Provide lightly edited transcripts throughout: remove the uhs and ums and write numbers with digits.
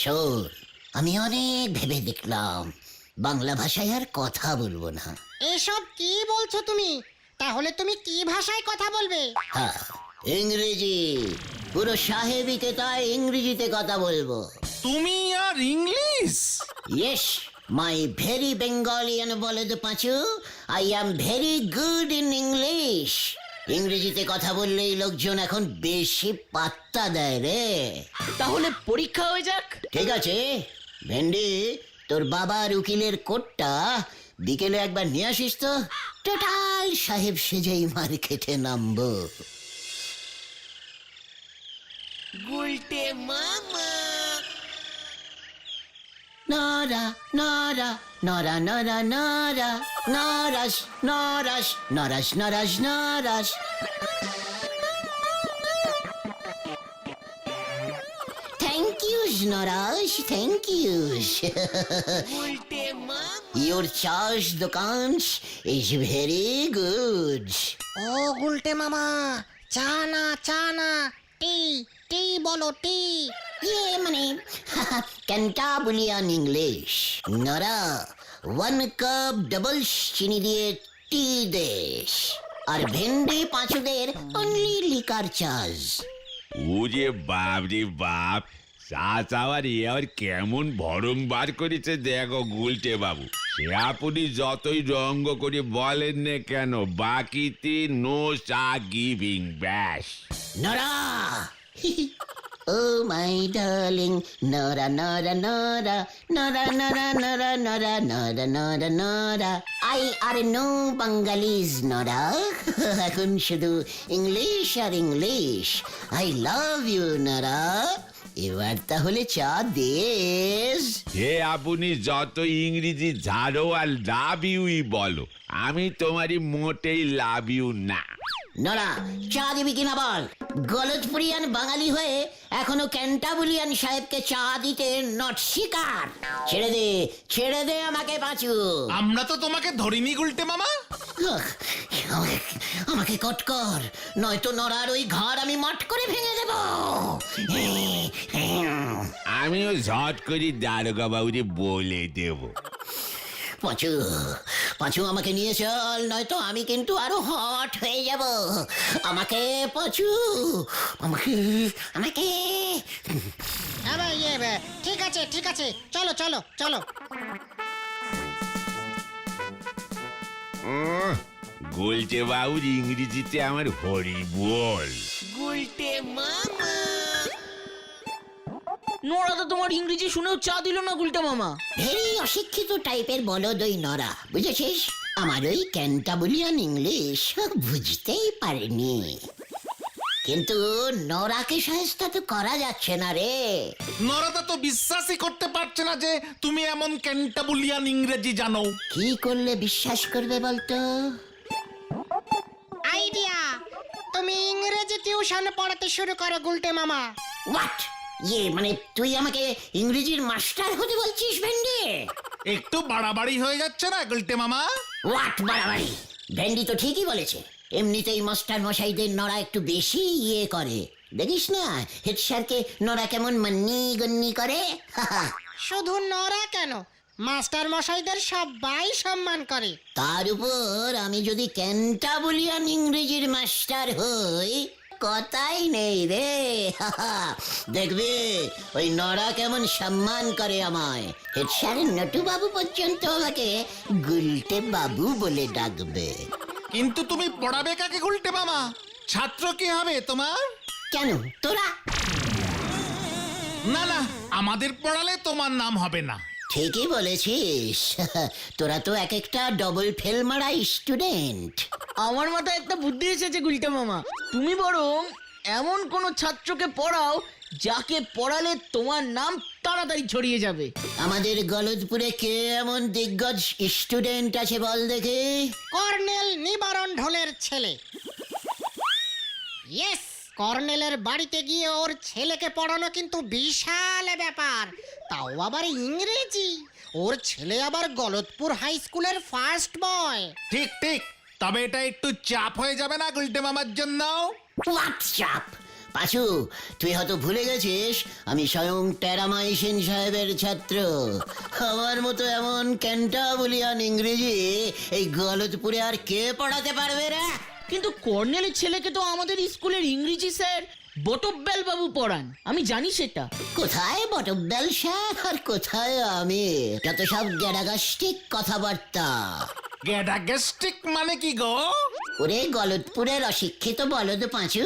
শোন, আমি অনেক ভেবে দেখলাম বাংলা ভাষায় আর কথা বলবো না। এসব কি বলছো তুমি? তাহলে তুমি কি ভাষায় কথা বলবে? হ্যাঁ, ইংরেজি। পুরো সাহেবিকে তাই ইংরেজিতে কথা বলবো। তুমি আর English? Yes, my very Bengalian বলে তো Panchu. I am very good in English. ইংরেজিতে কথা বললেই লোকজন এখন বেশি পাত্তা দেয় রে। তাহলে পরীক্ষা হয়ে যাক। ঠিক আছে ভেন্ডি, তোর বাবার উকিলের কোটটা বিকেলে একবার নিয়ে আসিস তো। টোটাল সাহেব সেজেই মার্কেটে নামবো। নরা নরা নরা নরা নরা নরাস নরাস নরাস নরাস নরাস। Thank you, Narash. Thank you. Your charge dukans is very good. ও গুলটে মামা, চা না টি টি বলো টি। মানে Cantabulian English. Nara, 1 cup double চিনি দিয়ে টি দেশ। আর ভেন্ডি পাঁচুদের অনলি লিকার চার্জ। ওরে বাপ রে বাপ, চা চাওয়ার আর কেমন ভরং বার করেছে দেখো গুলটে বাবু। সে আপনি যতই রঙ্গ করে বলেন না কেন, বাকিতে নো চা গিভিং, ব্যাস। Nora! Oh my darling, Nora, Nora, Nora, Nora, Nora, Nora, Nora, Nora, Nora, Nora. I are no Bengalis, Nora. এখন শুধু ইংলিশ আর English. I love you, Nora. এবার তাহলে চা দেশ। হে আপনি যত ইংরেজি ঝাড়ো আর লাভ ইউই বলো, আমি তোমারই মোটেই লাভ ইউ না। নরা, চা দিবি কিনা বল। গলতপুরিয়ান বাঙালি হয়ে এখনো ক্যান্টাবুলিয়ান সাহেবকে চা দিতে নট স্বীকার। ছেড়ে দে আমাকে পাঁচু। আমরা তো তোমাকে ধরিনি গুলটে মামা। আমাকে কট কর, নয়তো নরার ওই ঘর আমি মট করে ভেঙে দেব। আমিও ঝট করে দারোগা বাবুরে বলে দেব। পাঁচু আমাকে নিয়ে চল, নয়তো আমি কিন্তু আরো হট হয়ে যাব। আমাকে পাঁচু, আমাকে আমাকে। ঠিক আছে, চলো চলো চলো। গুলটে বাবুর ইংরেজিতে আমার হরি বল। নোরা তো তোমার ইংরেজি শুনেও চা দিল না গুলটা মামা। ভেরি অশিক্ষিত টাইপের বলদ ওই নরা, বুঝেছিস? আমার ওই ক্যান্টাবুলিয়ান ইংলিশ বুঝতেই পারেনি। কিন্তু নরাকে সাহায্য তো করা যাচ্ছে না রে। নরাদা তো বিশ্বাসই করতে পারছে না যে তুমি এমন ক্যান্টাবুলিয়ান ইংরেজি জানো। কি করলে বিশ্বাস করবে বলতো? আইডিয়া, তুমি ইংরেজি টিউশন পড়াতে শুরু করো গুলটে মামা। হোয়াট? মানে তুই আমাকে ইংরেজির মাস্টার হতে বলছিস ভেন্ডি? একটু বাড়াবাড়ি হয়ে যাচ্ছে না গুলটে মামা? হোয়াট বাড়াবাড়ি? ভেন্ডি তো ঠিকই বলেছে। এমনিতেই মাস্টার মশাইদের নরা একটু বেশি করে। দেখিস না হেড স্যারকে নরা কেমন মান্নি গন্নি করে। শুধু নরা কেন, মাস্টার মশাইদের সবাই সম্মান করে। তার উপর আমি যদি ক্যান্টাবুলিয়ান ইংরেজির মাস্টার হই, কথাই নেই রে। দেখবি ওই নরা কেমন সম্মান করে আমায়। হেড স্যার নটু বাবু পর্যন্ত আমাকে গুলটে বাবু বলে ডাকবে। কিন্তু তুমি পড়াবে কাকে গুলটে মামা? ছাত্র কি হবে তোমার? কেন তোরা? না, আমাদের পড়ালে তোমার নাম হবে না। ঠিকই বলেছিস। তোরা তো এক একটা ডবল ফেল মারা স্টুডেন্ট। আমার মাথায় একটা বুদ্ধি এসেছে গুলটা মামা। তুমি বরং এমন কোন ছাত্রকে পড়াও যাকে পড়ালে তোমার নাম তাড়াতাড়ি ছড়িয়ে যাবে। আমাদের গলদপুরে কে এমন দিগ্গজ স্টুডেন্ট আছে বল দেখে? কর্নেল নিবারণ ঢোলের ছেলে। ইয়েস, কর্নেলের বাড়িতে গিয়ে ওর ছেলেকে পড়ানো কিন্তু বিশাল ব্যাপার, তাও আবার ইংরেজি। ওর ছেলে আবার গলতপুর হাই স্কুলের ফার্স্ট বয়। ঠিক, তবে এটা একটু চাপ হয়ে যাবে না গুলটে মামার জন্য? হোয়াট চাপ? পাঁচু, তুই হয়তো ভুলে গেছিস আমি স্বয়ং টেরামাইসিন সাহেবের ছাত্র। আমার মতো এমন ক্যান্টাবুলিয়ান ইংরেজি এই গলতপুরে আর কে পড়াতে পারবে রে? কিন্তু কর্নেলের ছেলেকে তো আমাদের স্কুলের ইংরেজি স্যার বটব্যাল বাবু পড়ান, আমি জানি সেটা। কোথায় বটব্যাল স্যার আর কোথায় আমি? যত সব গ্যাডাগাস্টিক কথাবার্তা। গ্যাডাগেস্টিক মানে কি গো? ওরে গলতপুরের অশিক্ষিত বলদ পাঁচু,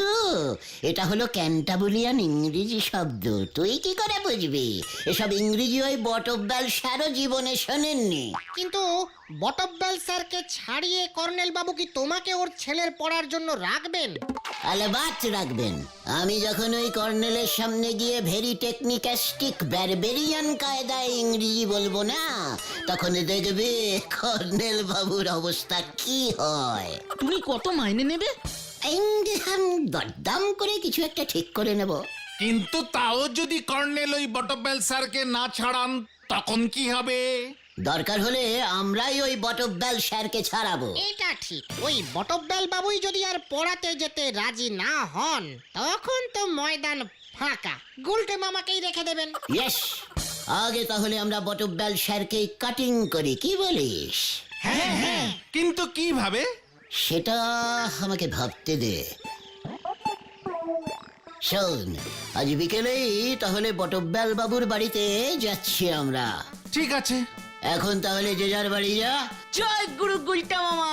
এটা হলো ক্যান্টাবুলিয়ান ইংরেজি শব্দ। তুই কি করে বুঝবি? এসব ইংরেজি ওই বটব্যাল স্যারও জীবনে শোনেননি। কিন্তু বটব্যাল স্যারকে ছাড়িয়ে কর্নেল বাবু কি তোমাকে ওর ছেলের পড়ার জন্য রাখবেন? আলবাত রাখবেন। আমি যখন ওই কর্নেলের সামনে গিয়ে ভেরি টেকনিক্যাস্টিক ব্যারবেরিয়ান কায়দায় ইংরেজি বলবো না, তখন দেখবে কর্নেল বাবুর অবস্থা কি হয়। তুমি কত মাইনে নেবে? দরদাম করে কিছু একটা ঠিক করে নেব। কিন্তু তাও যদি কর্নেল ওই বটবেল স্যারকে না ছাড়ান তখন কি হবে? দরকার হলে আমরাই ওই বটব্যাল স্যারকে ছাড়াবো। এটা ঠিক। ওই বটব্যাল বাবুই যদি আর পড়াতে যেতে রাজি না হন, তখন তো ময়দান ফাঁকা, গুলটে মামাকেই রেখে দেবেন। ইয়েস, আগে তাহলে আমরা বটব্যাল স্যারকে কাটিং করি, কি বলিস? কিন্তু কিভাবে? সেটা আমাকে ভাবতে দে। শোন, আজ বিকেলেই তাহলে বটব্যাল বাবুর বাড়িতে যাচ্ছি আমরা। ঠিক আছে। এখন তাহলে যে যার বাড়ি যা। জয় গুরু গুলটা মামা।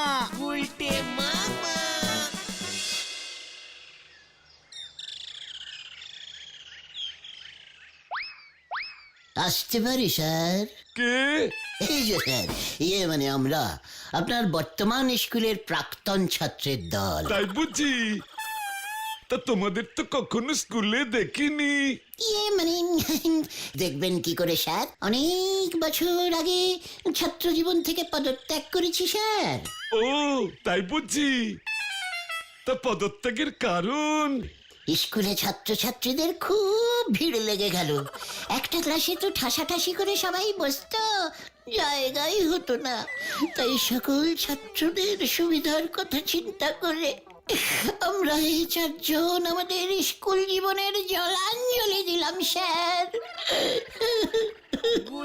আসতে পারি স্যার? কে? এই যে স্যার, মানে আমরা আপনার বর্তমান স্কুলের প্রাক্তন ছাত্রের দল। তাই বুঝি? তা তোমাদের তো কখনো স্কুলে দেখিনি। মানে দেখবেন কি করে স্যার, অনেক বছর আগে ছাত্র জীবন থেকে পদত্যাগ করেছি স্যার। ও তাই বুঝি? তা পদত্যাগের কারণ? স্কুলে ছাত্রছাত্রীদের খুব ভিড় লেগে গেল। একটা ক্লাসে তো ঠাসাঠাসি করে সবাই বসতো, জায়গাই হতো না। তাই সকল ছাত্রদের সুবিধার কথা চিন্তা করে আমরা এই চারজন আমাদের স্কুল জীবনের জলাঞ্জলি দিলাম স্যার।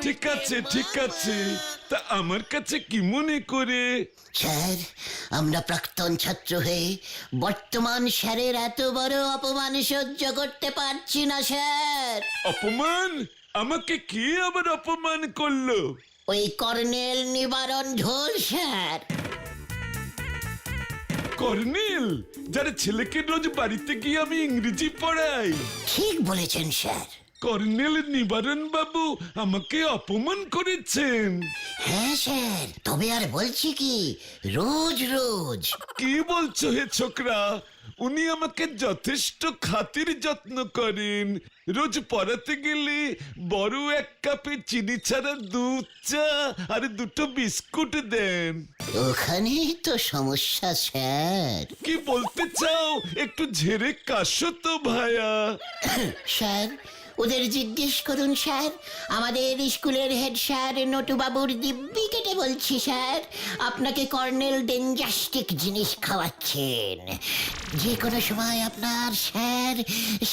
ঠিক আছে ঠিক আছে, তা আমার কাছে কি মনে করে? স্যার, আমরা প্রাক্তন ছাত্র হয়ে বর্তমান স্যারের এত বড় অপমান সহ্য করতে পারছি না স্যার। অপমান? আমাকে কে আবার অপমান করলো? ওই কর্নেল নিবারণ ঢোল স্যার। কর্নেল, যার ছেলেকে রোজ বাড়িতে গিয়ে আমি ইংরেজি পড়াই? ঠিক বলেছেন স্যার। কর্নেল নিবারণ বাবু আমাকে অপমান করেছেন। হ্যাঁ স্যার, তবে আর বলছি কি, রোজ রোজ। কি বলছো হে ছোকরা? উনি আমাকে যথেষ্ট খাতির যত্ন করেন। রোজ পড়াতে গেলে বড় এক কাপে চিনি ছাড়া দুধ চা আর দুটো বিস্কুট দেন। ওখানেই তো সমস্যা স্যার। কি বলতে চাও? একটু ঝেড়ে কাশো তো ভায়া। স্যার, ওদের জিজ্ঞেস করুন স্যার। আমাদের স্কুলের হেড স্যার নটুবাবুর দিব্যি কেটে বলছি স্যার, আপনাকে কর্নেল ডেঞ্জাস্টিক জিনিস খাওয়াচ্ছেন। যে কোনো সময় আপনার স্যার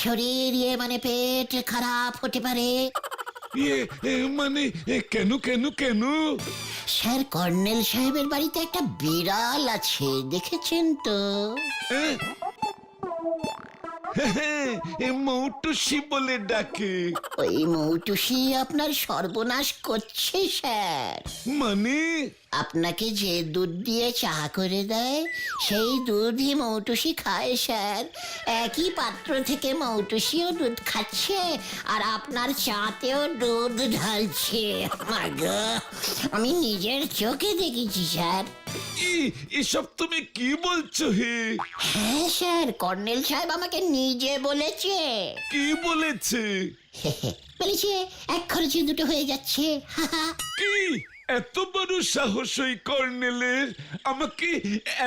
শরীর মানে পেট খারাপ হতে পারে। মানে কেন কেন কেন? স্যার, কর্নেল সাহেবের বাড়িতে একটা বিড়াল আছে, দেখেছেন তো? মৌটুসি বলে ডাকে। ওই মৌটুসি আপনার সর্বনাশ করছে স্যার। মানে? আপনাকে যে দুধ দিয়ে চা করে দেয় সেই দুধই মৌটুসি খায় স্যার। একই পাত্র থেকে মৌটুসিও দুধ খাচ্ছে আর আপনার চাতেও দুধ ঢালছে। মাগো, আমি নিজের চোখে দেখেছি স্যার। এসব তুমি কি বলছো হে? হ্যাঁ স্যার, কর্নেল সাহেব আমাকে নিজে বলেছে। কি বলেছে? বলেছে এক খরচে দুটো হয়ে যাচ্ছে। কি এত বড় সাহস ওই কর্নেলের? আমাকে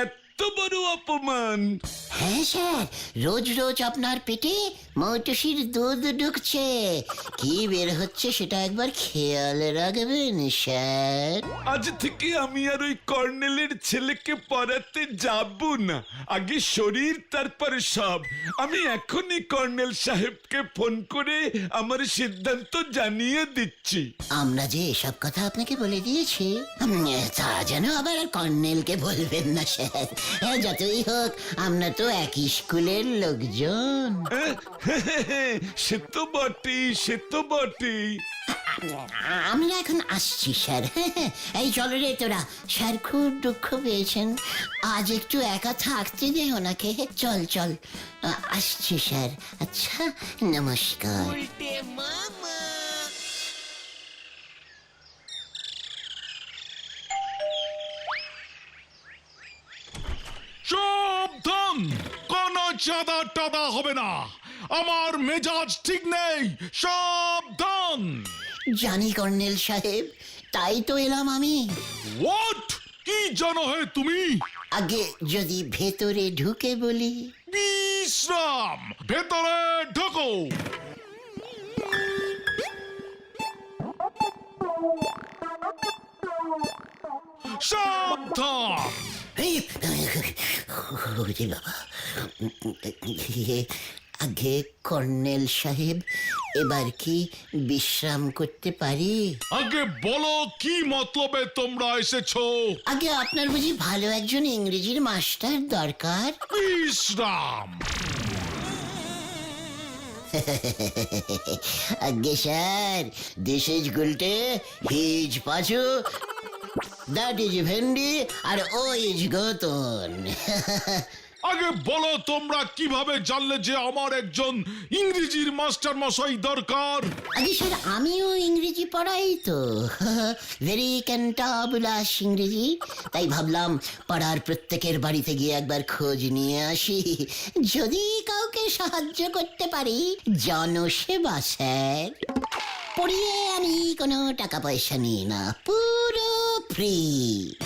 এত তো বড় অপমান। হ্যাঁ স্যার, রোজ রোজ আপনার পেটে মৌটুসির দুধ ঢুকছে, কি বের হচ্ছে সেটা একবার খেয়াল রাখবেন স্যার। আজ থেকে আমি আর ওই কর্নেলের ছেলেকে পড়াতে যাব না। আগে শরীর তারপর সব। আমি এখনই কর্নেল সাহেবকে ফোন করে আমার সিদ্ধান্ত জানিয়ে দিচ্ছি। আমরা যে এসব কথা আপনাকে বলে দিয়েছি, তা যেন আবার কর্নেলকে বলবেন না স্যার। যতই হোক আমরা তো একই স্কুলের লোকজন। সে তো বটেই, সে তো বটেই। আমরা এখন আসছি স্যার। এই চল রে তোরা, স্যার খুব দুঃখ পেয়েছেন, আজ একটু একা থাকতে দে ওনাকে। চল চল, আসছি স্যার। আচ্ছা, নমস্কার। সাবধান, কোন চাঁদা টাদা হবে না, আমার মেজাজ ঠিক নেই, সাবধান। জানি কর্নেল সাহেব, তাই তো এলাম আমি। হোয়াট? কি জানো হে তুমি? আগে যদি ভেতরে ঢুকে বলি। বিশ্রাম, ভেতরে ঢোকো। সাবধান। এই, ওরে বাবা। আগে কর্নেল সাহেব, এবার কি বিশ্রাম করতে পারি? আগে বলো কি মতলবে তোমরা এসেছো? আগে আপনার বুঝি ভালো একজন ইংরেজির মাস্টার দরকার? বিশ্রাম। আগে sir, this is Gulte, he is Panchu, that is ভেন্ডি, আর ও ইজ গতন। আগে বলো তোমরা কিভাবে জানলে যে আমার একজন ইংরেজির মাস্টার মশাই দরকার? আগে স্যার, আমিও ইংরেজি পড়াই তো, ভেরি ক্যান্টাবুলাস ইংরেজি। তাই ভাবলাম পাড়ার প্রত্যেকের বাড়িতে গিয়ে একবার খোঁজ নিয়ে আসি, যদি কাউকে সাহায্য করতে পারি। জনসেবা স্যার। পড়িয়ে আমি কোনো টাকা পয়সা নিই না, পুরো ফ্রি।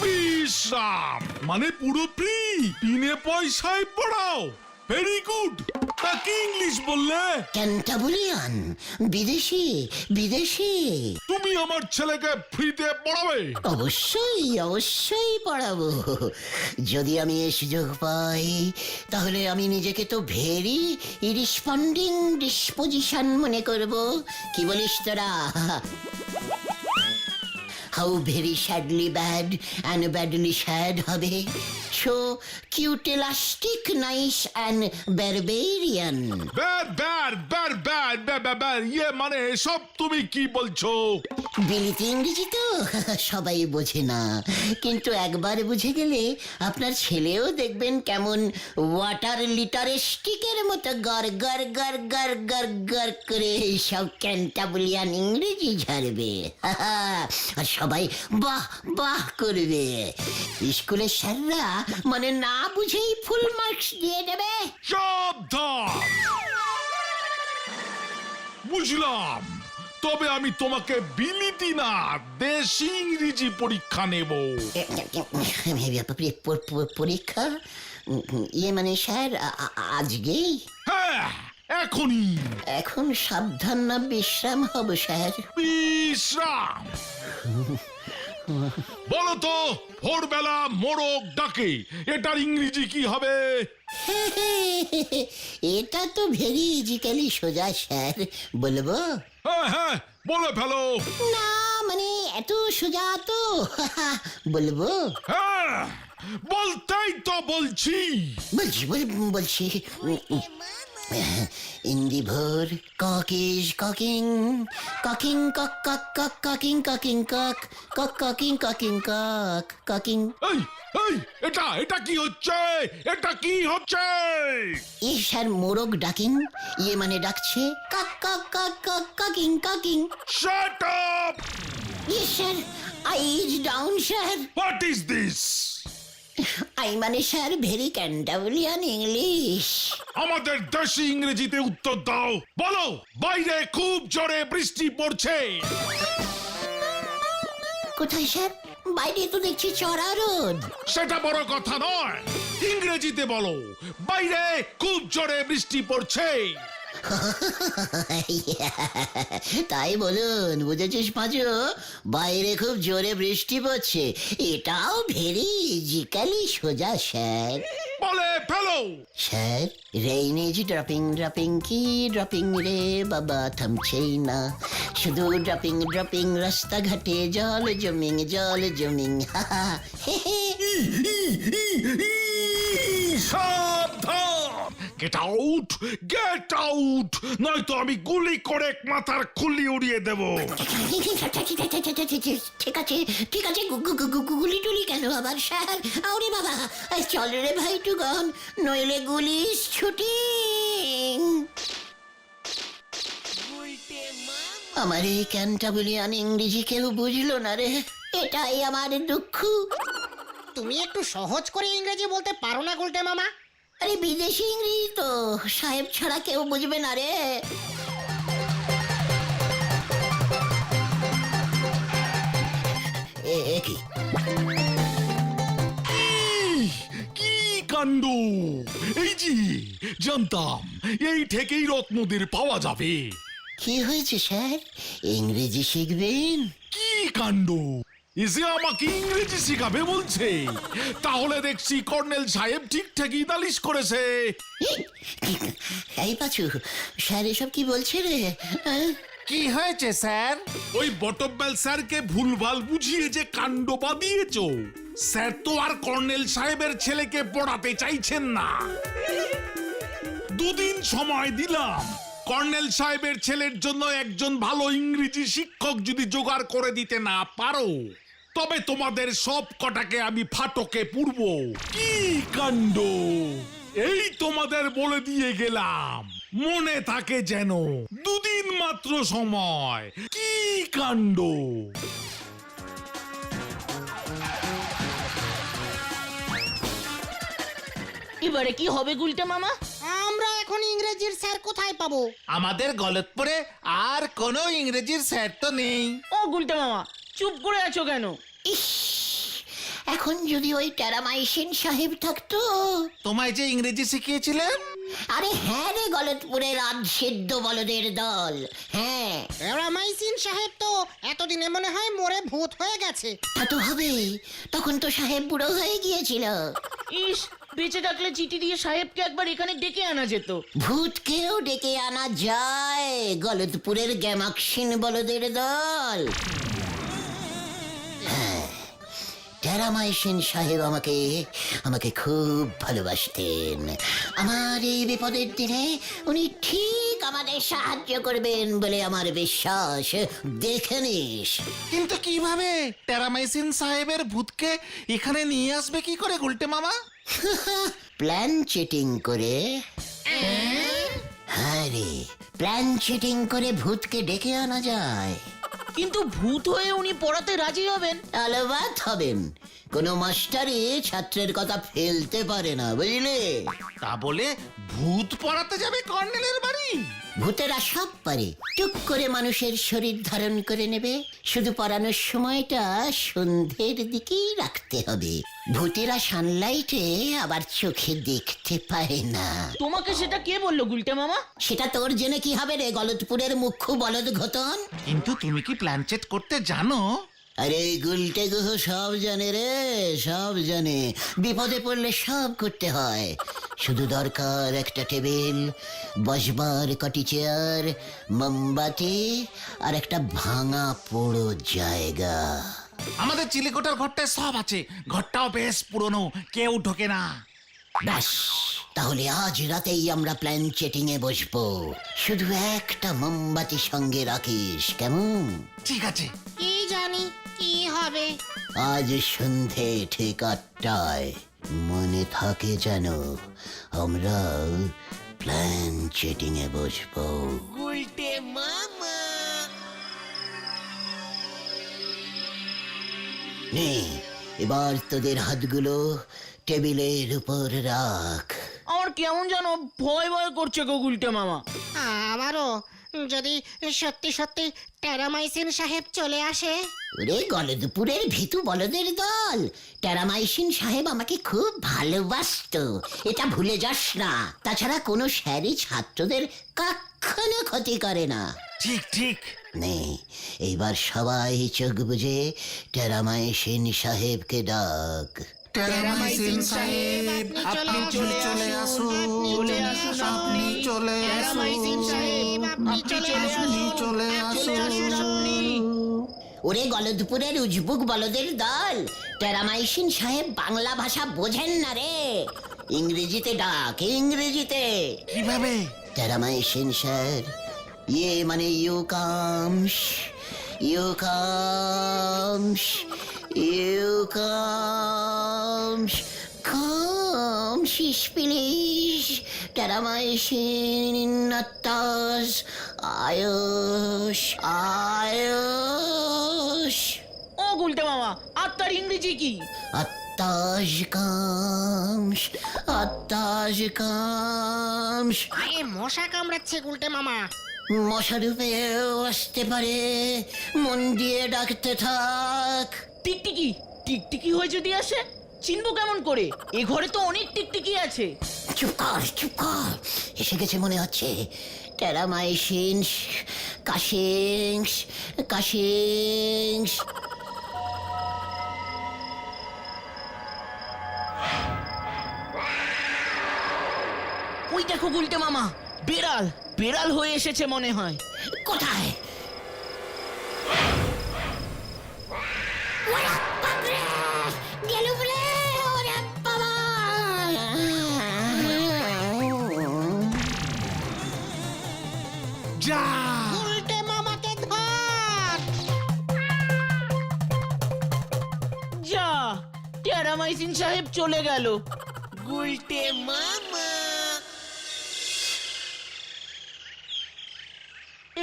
বিশ্রাম মানে পুরো ফ্রি, বিনে পয়সায় পড়াও। Very good. তা কি ইংলিশ বললে? ক্যান্টাবুলিয়ান, বিদেশি, বিদেশি। তুমি আমার ছেলেকে ফ্রিতে পড়াবে? অবশ্যই অবশ্যই পড়াবো, যদি আমি এই সুযোগ পাই। তাহলে আমি নিজেকে তো ভেরি রিসপন্ডিং ডিসপোজিশন মনে করব। কি বলিস তোরা? How very sadly bad and badly sad হবে। So cute elastic nice and barbarian. Bad bad bad bad bad bad, ইয়ে মানে সব তুমি কি বলছো? বিলিতি ইংরেজি তো সবাই বোঝে না, কিন্তু একবার বুঝে গেলে আপনার ছেলেও দেখবেন কেমন ওয়াটার লিটারেস্টিকের মতো গর গর গর গর গর গর করে সব ক্যান্টাবুলিয়ান ইংরেজি ঝাড়বে। আর সবাই বাহ বাহ করবে। স্কুলের স্যাররা মানে না বুঝেই ফুল মার্কস দিয়ে দেবে। সাবধান। বুঝলাম, তবে আমি তোমাকে বিলিতি না দেশি ইংরেজি পরীক্ষা নেব। পরীক্ষা? ইয়ে মানে স্যার, আজকেই? হ্যাঁ, এখনই। এখন সাবধান না বিশ্রাম হব স্যার? বিশ্রাম। বলো তো, ভোরবেলা মোরগ ডাকে, এটার ইংরেজি কি হবে? এটা তো ভেরি ইজিক্যালি সোজা স্যার, বলবো? হ্যাঁ হ্যাঁ, বলে ফেলো। না মানে এত সোজা তো, বলবো? হ্যাঁ, বলতেই তো বলছি। বলছি বলছি। In the ভোর, cock is cocking, cocking cock cock cock cocking cocking cock cock cocking cocking cock cocking. এই এই, এটা কি হচ্ছে? এটা কি হচ্ছে? এই স্যার মোরগ ডাকিং, ইয়ে মানে ডাকছে cock cock cock cock cocking cocking. Shut up! ইয়ে sir, eyes down sir. What is this? I মানে স্যার ভেরি ক্যান্টাবুলিয়ান ইংলিশ। আমাদের দেশি ইংরেজিতে উত্তর দাও। বলো, বাইরে খুব জোরে বৃষ্টি পড়ছে। কোথায় স্যার? বাইরে তো দেখছি চড়া রোদ। সেটা বড় কথা নয়, ইংরেজিতে বলো, বাইরে খুব জোরে বৃষ্টি পড়ছে। তাই বলুন, বুঝেছিস পাঁচু? বাইরে খুব জোরে বৃষ্টি পড়ছে, এটাও ভেরি ইজিক্যালি সোজা স্যার। বলে ফেলো। Sir, rain is dropping dropping, কি ড্রপিং রে বাবা, থামছেই না, শুধু ড্রপিং ড্রপিং, রাস্তাঘাটে জল জমিং জল জমিং। সাবধান! গেট আউট, গেট আউট, নয়তো আমি গুলি করে মাথার খুলি উড়িয়ে দেব। ঠিক আছে ঠিক আছে, গুলি টুলি কেন আবার স্যার? আরে বাবা, চল রে ভাই টুগন, নইলে গুলি শুটিং। আমার এই ক্যান্টাবুলিয়ান ইংরেজি কেউ বুঝলো না রে, এটাই আমার দুঃখ। তুমি একটু সহজ করে ইংরেজি বলতে পারো না গুলটে মামা? আরে বিদেশি ইংরেজি তো সাহেব ছাড়া কেউ বুঝবে না রে। কি কি কাণ্ড! এই যে জানতাম এই থেকেই রত্নদের পাওয়া যাবে। কি হয়েছে স্যার, ইংরেজি শিখবেন? কি কাণ্ড! এসে আমাকে ইংরেজি শিখাবে বলছে। তাহলে দেখছি কর্নেল সাহেব ঠিকঠাকই নালিশ করেছে। এই পাচু, স্যার এসব কি বলছে রে? কি হয়েছে স্যার? ওই বটব্যাল স্যারকে ভুলভাল বুঝিয়ে যে কাণ্ড বাদিয়েছ। স্যার তো আর কর্নেল সাহেবের ছেলেকে পড়াতে চাইছেন না। দুদিন সময় দিলাম, কর্নেল সাহেবের ছেলের জন্য একজন ভালো ইংরেজি শিক্ষক যদি জোগাড় করে দিতে না পারো, তবে তোমাদের সব কটাকে আমি ফাটকে পুরব। কি কাণ্ড! এই তোমাদের বলে দিয়ে গেলাম, মনে থাকে যেন। দুদিন মাত্র সময়। কি কাণ্ড! এবারে কি হবে গুলটে মামা? আমরা এখন ইংরেজির স্যার কোথায় পাবো? আমাদের গলতপুরে আর কোনো ইংরেজির স্যার তো নেই। ও গুলটে মামা, চুপ করে আছো কেন? ইস, এখন যদি ওই টেরামাইসিন সাহেব থাকতো। তোমায় যে ইংরেজি শিখিয়েছিলেন। আরে হ্যাঁ রে, গলতপুরের আধসিদ্ধ বলদের দল, হ্যাঁ। টেরামাইসিন সাহেব তো এতদিনে মনে হয় মরে ভূত হয়ে গেছে। তা তো হবেই, তখন তো সাহেব বুড়ো হয়ে গিয়েছিল। ইস, বেঁচে থাকলে চিঠি দিয়ে সাহেবকে একবার এখানে ডেকে আনা যেত। ভূতকেও ডেকে আনা যায়, গলতপুরের গ্যামাক্সিন বলদের দল। টেরামাইসিন সাহেব আমাকে খুব ভালোবাসতেন। আমার এই বিপদের দিনে উনি ঠিক আমাদের সাহায্য করবেন বলে আমার বিশ্বাস। দেখে নিস। কিন্তু কিভাবে টেরামাইসিন সাহেবের ভূতকে এখানে নিয়ে আসবে কি করে গুলটে মামা? প্ল্যান চিটিং করে। হ্যাঁ রে, প্ল্যান চিটিং করে ভূতকে ডেকে আনা যায়। কিন্তু ভূত হয়ে উনি পড়াতে রাজি হবেন? আলবাত হবেন, কোনো মাস্টারই ছাত্রের কথা ফেলতে পারে না, বুঝলে? তা বলে ভূত পড়াতে যাবে কর্নেলের বাড়ি? ভূতেরা সব পারে, টুক করে মানুষের শরীর ধারণ করে নেবে। শুধু পড়ানোর সময়টা সন্ধ্যের দিকেই রাখতে হবে। ভূতেরা সানলাইটে আবার চোখে দেখতে পায় না। তোমাকে সেটা কে বললো গুলটে মামা? সেটা তোর জেনে কি হবে রে, গলতপুরের মুখ্য বলদ ঘটন। কিন্তু তুমি কি প্ল্যান চেট করতে জানো? আরে গুলটে গুহ সব জানে রে, সব জানে। বিপদে পড়লে সব করতে হয়। শুধু দরকার একটা টেবিল, বসবার কটি চেয়ার, মোমবাতি আর একটা ভাঙা পোড়ো জায়গা। আমাদের চিলেকোটার ঘরটায় সব আছে, ঘরটাও বেশ পুরনো, কেউ ঢোকে না। ব্যাস, তাহলে আজ রাতেই আমরা প্ল্যান চেটিং এ বসবো। শুধু একটা মোমবাতি সঙ্গে রাখিস, কেমন? ঠিক আছে। কি জানি কি হবে। আজ সন্ধে ঠিক 8টায়, মনে থাকে যেন, আমরা প্ল্যান চেটিং এ বসবো। নে, এবার তোদের হাতগুলো টেবিলের উপর রাখ। আমার কেমন যেন ভয় ভয় করছে গো গুলটে মামা। আমারও যদি সত্যি সত্যি টেরামাইসিন সাহেব চলে আসে? ওরে গলদপুরের ভীতু বলদের দল, টেরামাইসিন সাহেব আমাকে খুব ভালোবাসতো, এটা ভুলে যাস না। তাছাড়া কোনো স্যারই ছাত্রদের কখনো ক্ষতি করে না। ঠিক ঠিক। নে, এইবার সবাই চোখ বুঝে টেরামাইসিন সাহেবকে ডাক। টেরামাইসিন সাহেব আপনি চলে আসুন, চলে আসুন আপনি চলে টেরামাইসিন সাহেব, আপনি চলে আসুন, চলে চলে আসুন আপনি। ওরে গলদপুরের উজবুক বলদের দল, টেরামাইসিন সাহেব বাংলা ভাষা বোঝেন না রে, ইংরেজিতে ডাক, ইংরেজিতে। কিভাবে? টেরামাইসিন স্যার, ইয়ে মানে you comes, you comes, you comes, comes please, Terramycin নাত্তাস, আয়ুষ, আয়ুষ। ও গুলটে মামা, আত্মার ইংরেজি কি? আত্তাস কামস, আত্তাস কামস। আরে মশা কামড়াচ্ছে গুলটে মামা। মশা রূপেও আসতে পারে, মন দিয়ে ডাকতে থাক। টিকটিকি, টিকটিকি হয়ে যদি আসে চিনবো কেমন করে? এ ঘরে তো অনেক টিকটিকি আছে। চুপ কর, চুপ কর, এসে গেছে মনে হচ্ছে। টেরামাইসিনস, কাশিংস, কাশিংস। ওই দেখো গুলটে মামা, বেড়াল, বেড়াল হয়ে এসেছে মনে হয়। কোথায়? ওরে বাপরে, গেলুম রে, ওরে বাবা। যা গুলটে মামাকে ধর। যা, টেরামাইসিন সাহেব চলে গেল। গুলটে মামা,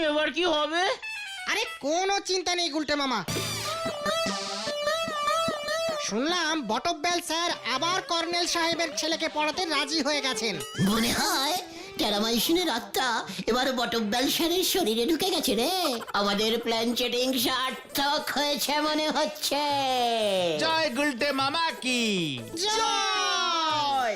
এবার কি হবে? আরে কোনো চিন্তা নেই গুলটে মামা। শুনলাম বটব্যাল স্যার আবার কর্নেল সাহেবের ছেলেকে পড়াতে রাজি হয়ে গেছেন। মনে হয় টেরামাইসিনের আত্মা এবার বটব্যাল স্যারের শরীরে ঢুকে গেছে রে। আমাদের প্ল্যান চেটিং সার্থক হয়েছে মনে হচ্ছে। জয় গুলটে মামা কি জয়।